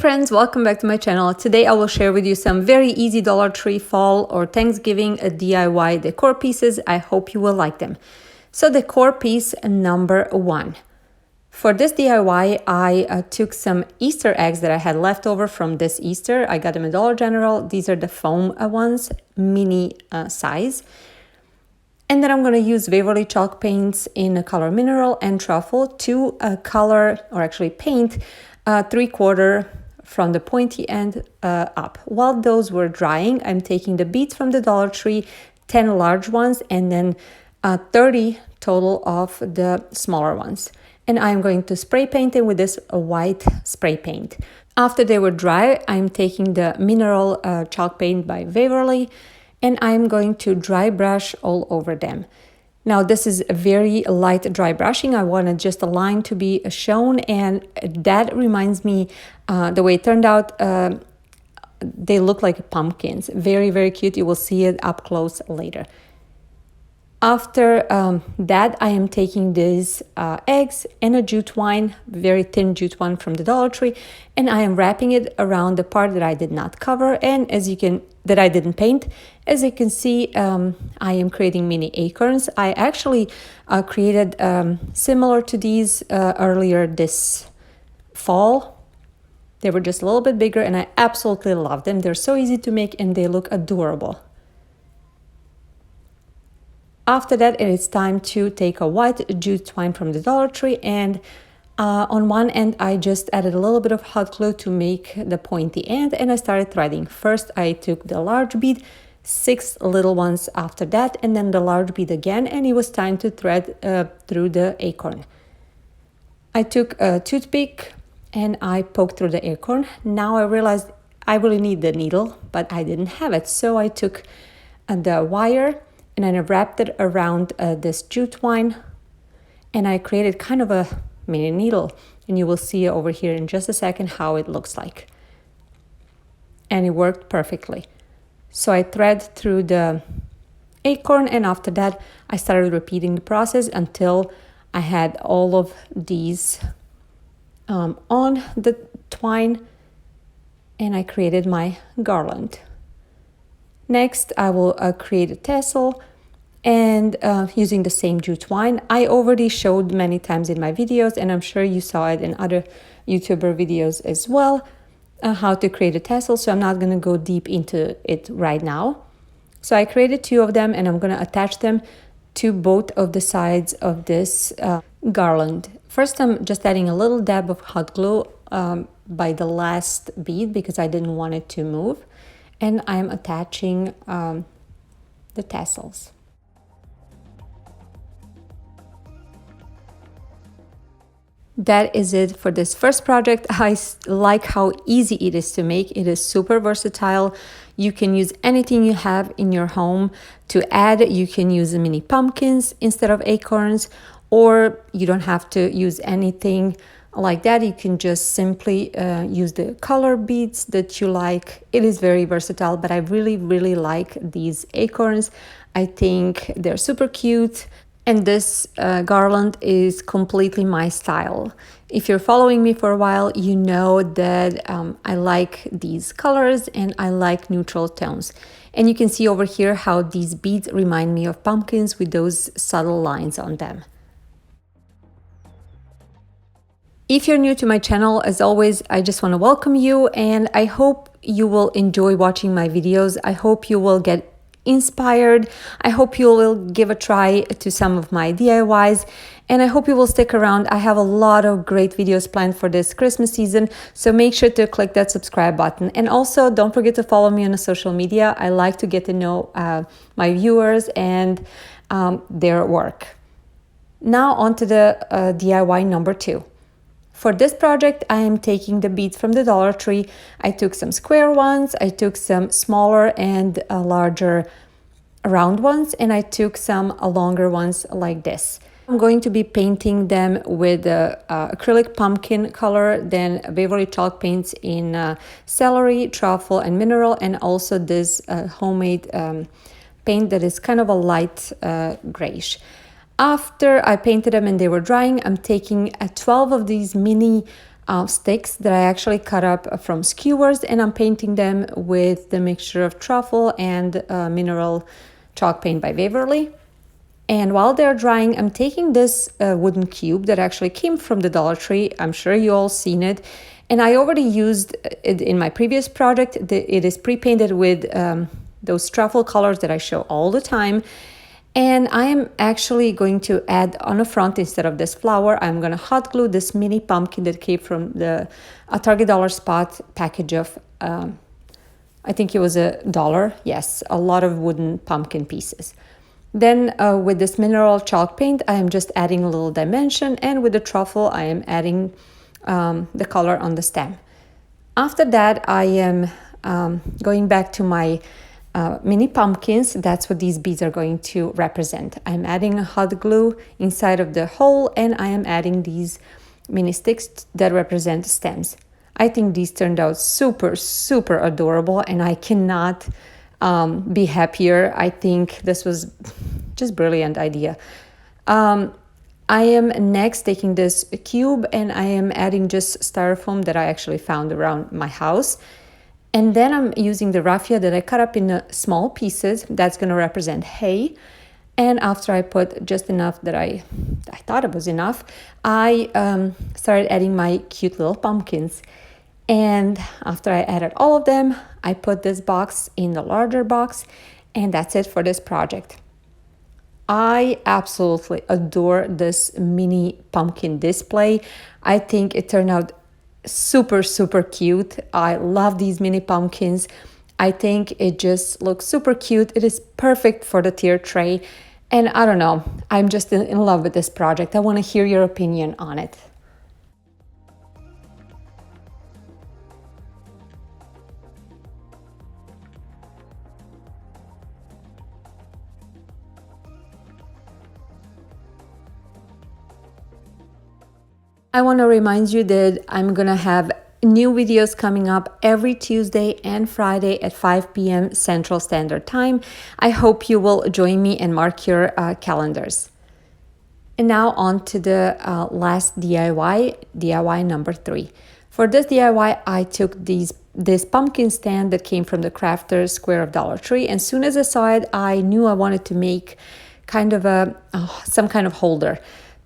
friends, welcome back to my channel. Today I will share with you some very easy Dollar Tree fall or Thanksgiving DIY decor pieces. I hope you will like them. So decor piece number 1. For this DIY, I took some Easter eggs that I had left over from this Easter. I got them at Dollar General. These are the foam ones, mini size. And then I'm going to use Waverly chalk paints in color mineral and truffle to color, or actually paint, 3/4 from the pointy end up. While those were drying, I'm taking the beads from the Dollar Tree, 10 large ones, and then 30 total of the smaller ones. And I'm going to spray paint it with this white spray paint. After they were dry, I'm taking the mineral chalk paint by Waverly, and I'm going to dry brush all over them. Now this is a very light dry brushing. I wanted just a line to be shown, and that reminds me the way it turned out. They look like pumpkins. Very, very cute. You will see it up close later. After that, I am taking these eggs and a jute twine, very thin jute one from the Dollar Tree, and I am wrapping it around the part that I did not cover and that I didn't paint. As you can see, I am creating mini acorns. I actually created similar to these earlier this fall. They were just a little bit bigger, and I absolutely love them. They're so easy to make and they look adorable. After that, it is time to take a white jute twine from the Dollar Tree, and on one end I just added a little bit of hot glue to make the pointy end, and I started threading. First I took the large bead, 6 little ones after that, and then the large bead again, and it was time to thread through the acorn. I took a toothpick and I poked through the acorn. Now I realized I really need the needle, but I didn't have it, so I took the wire and then I wrapped it around this jute twine, and I created kind of a mini needle, and you will see over here in just a second how it looks like. And it worked perfectly. So I thread through the acorn, and after that I started repeating the process until I had all of these on the twine, and I created my garland. Next, I will create a tassel, and using the same jute twine. I already showed many times in my videos, and I'm sure you saw it in other YouTuber videos as well, how to create a tassel, so I'm not going to go deep into it right now. So I created 2 of them, and I'm going to attach them to both of the sides of this garland. First, I'm just adding a little dab of hot glue by the last bead because I didn't want it to move. And I'm attaching the tassels. That is it for this first project. I like how easy it is to make. It is super versatile. You can use anything you have in your home to add. You can use mini pumpkins instead of acorns, or you don't have to use anything like that. You can just simply use the color beads that you like. It is very versatile, but I really like these acorns. I think they're super cute, and this garland is completely my style. If you're following me for a while, you know that I like these colors and I like neutral tones. And you can see over here how these beads remind me of pumpkins with those subtle lines on them. If you're new to my channel, as always, I just want to welcome you, and I hope you will enjoy watching my videos. I hope you will get inspired. I hope you will give a try to some of my DIYs, and I hope you will stick around. I have a lot of great videos planned for this Christmas season, so make sure to click that subscribe button. And also don't forget to follow me on the social media. I like to get to know my viewers and their work. Now on to the DIY number 2. For this project, I am taking the beads from the Dollar Tree. I took some square ones, I took some smaller and larger round ones, and I took some longer ones like this. I'm going to be painting them with acrylic pumpkin color, then Waverly chalk paints in celery, truffle, and mineral, and also this homemade paint that is kind of a light grayish. After I painted them and they were drying, I'm taking 12 of these mini sticks that I actually cut up from skewers, and I'm painting them with the mixture of truffle and mineral chalk paint by Waverly. And while they're drying, I'm taking this wooden cube that actually came from the Dollar Tree. I'm sure you all seen it. And I already used it in my previous project. It is pre-painted with those truffle colors that I show all the time. And I am actually going to add on the front, instead of this flower, I'm going to hot glue this mini pumpkin that came from the Target Dollar Spot package of, I think it was $1. Yes, a lot of wooden pumpkin pieces. Then with this mineral chalk paint, I am just adding a little dimension, and with the truffle, I am adding the color on the stem. After that, I am going back to my mini pumpkins. That's what these beads are going to represent. I'm adding a hot glue inside of the hole, and I am adding these mini sticks that represent stems. I think these turned out super, super adorable, and I cannot be happier. I think this was just brilliant idea. I am next taking this cube, and I am adding just styrofoam that I actually found around my house. And then I'm using the raffia that I cut up in small pieces. That's going to represent hay. And after I put just enough that I thought it was enough, I started adding my cute little pumpkins. And after I added all of them, I put this box in the larger box, and that's it for this project. I absolutely adore this mini pumpkin display. I think it turned out super, super cute. I love these mini pumpkins. I think it just looks super cute. It is perfect for the tier tray. And I don't know, I'm just in love with this project. I want to hear your opinion on it. I want to remind you that I'm going to have new videos coming up every Tuesday and Friday at 5 p.m. Central Standard Time. I hope you will join me and mark your calendars. And now on to the last DIY number 3. For this DIY, I took this pumpkin stand that came from the Crafter's Square of Dollar Tree. And as soon as I saw it, I knew I wanted to make kind of some kind of holder.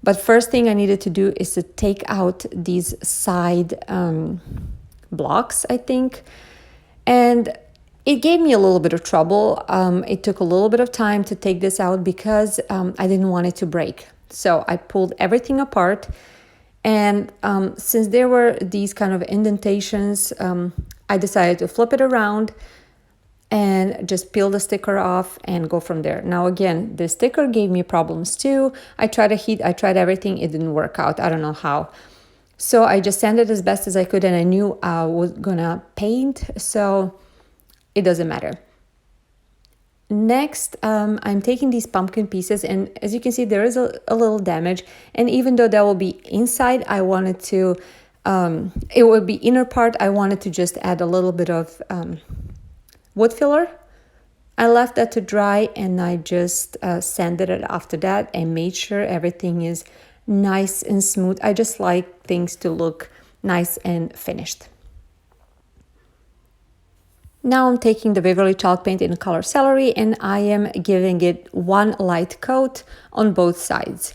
But first thing I needed to do is to take out these side blocks, I think. And it gave me a little bit of trouble. It took a little bit of time to take this out because I didn't want it to break. So I pulled everything apart. And since there were these kind of indentations, I decided to flip it around and just peel the sticker off and go from there. Now again, the sticker gave me problems too. I tried everything, it didn't work out. I don't know how. So I just sanded as best as I could, and I knew I was gonna paint, so it doesn't matter. Next, I'm taking these pumpkin pieces, and as you can see, there is a little damage. And even though that will be inside, I wanted to, it would be inner part, I wanted to just add a little bit of wood filler. I left that to dry, and I just sanded it after that and made sure everything is nice and smooth. I just like things to look nice and finished. Now I'm taking the Waverly chalk paint in color celery, and I am giving it one light coat on both sides.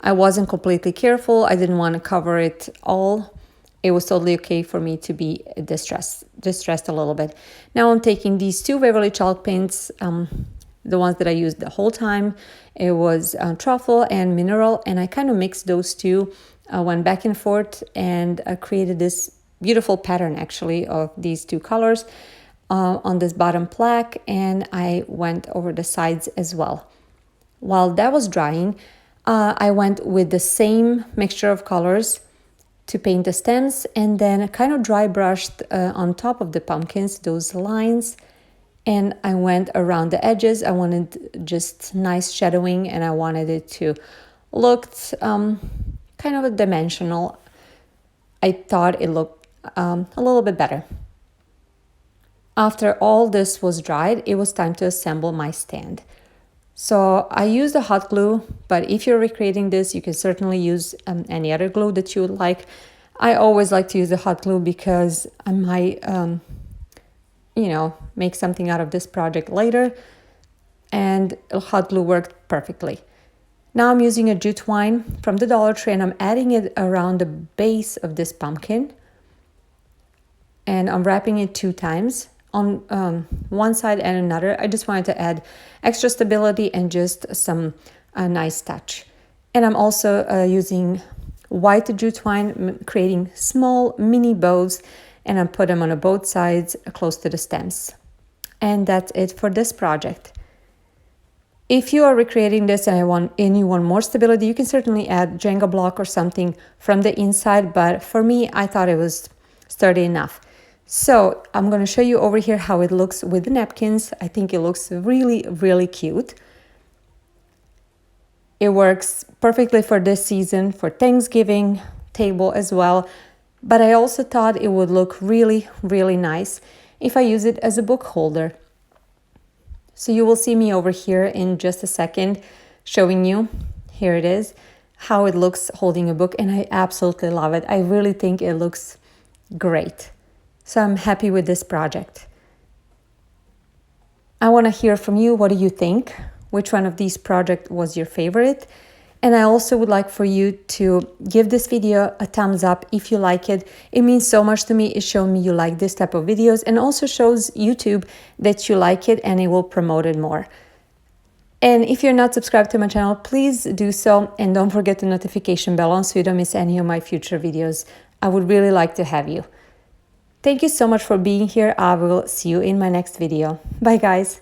I wasn't completely careful. I didn't want to cover it all. It was totally okay for me to be distressed a little bit. Now I'm taking these two Waverly chalk paints, the ones that I used the whole time. It was truffle and mineral, and I kind of mixed those two, went back and forth, and created this beautiful pattern actually of these two colors on this bottom plaque, and I went over the sides as well. While that was drying, I went with the same mixture of colors to paint the stems, and then kind of dry brushed on top of the pumpkins those lines, and I went around the edges. I wanted just nice shadowing, and I wanted it to look kind of a dimensional. I thought it looked a little bit better. After all this was dried, it was time to assemble my stand. So I used a hot glue, but if you're recreating this, you can certainly use any other glue that you would like. I always like to use the hot glue because I might, make something out of this project later, and hot glue worked perfectly. Now I'm using a jute twine from the Dollar Tree, and I'm adding it around the base of this pumpkin, and I'm wrapping it 2 times on one side and another. I just wanted to add extra stability and just some nice touch. And I'm also using white jute twine, creating small mini bows, and I put them on both sides close to the stems. And that's it for this project. If you are recreating this and you want more stability, you can certainly add Jenga block or something from the inside, but for me, I thought it was sturdy enough. So I'm going to show you over here how it looks with the napkins. I think it looks really, really cute. It works perfectly for this season, for Thanksgiving table as well. But I also thought it would look really, really nice if I use it as a book holder. So you will see me over here in just a second showing you, here it is, how it looks holding a book, and I absolutely love it. I really think it looks great. So I'm happy with this project. I want to hear from you. What do you think? Which one of these projects was your favorite? And I also would like for you to give this video a thumbs up if you like it. It means so much to me. It shows me you like this type of videos, and also shows YouTube that you like it, and it will promote it more. And if you're not subscribed to my channel, please do so, and don't forget the notification bell on so you don't miss any of my future videos. I would really like to have you. Thank you so much for being here. I will see you in my next video. Bye guys.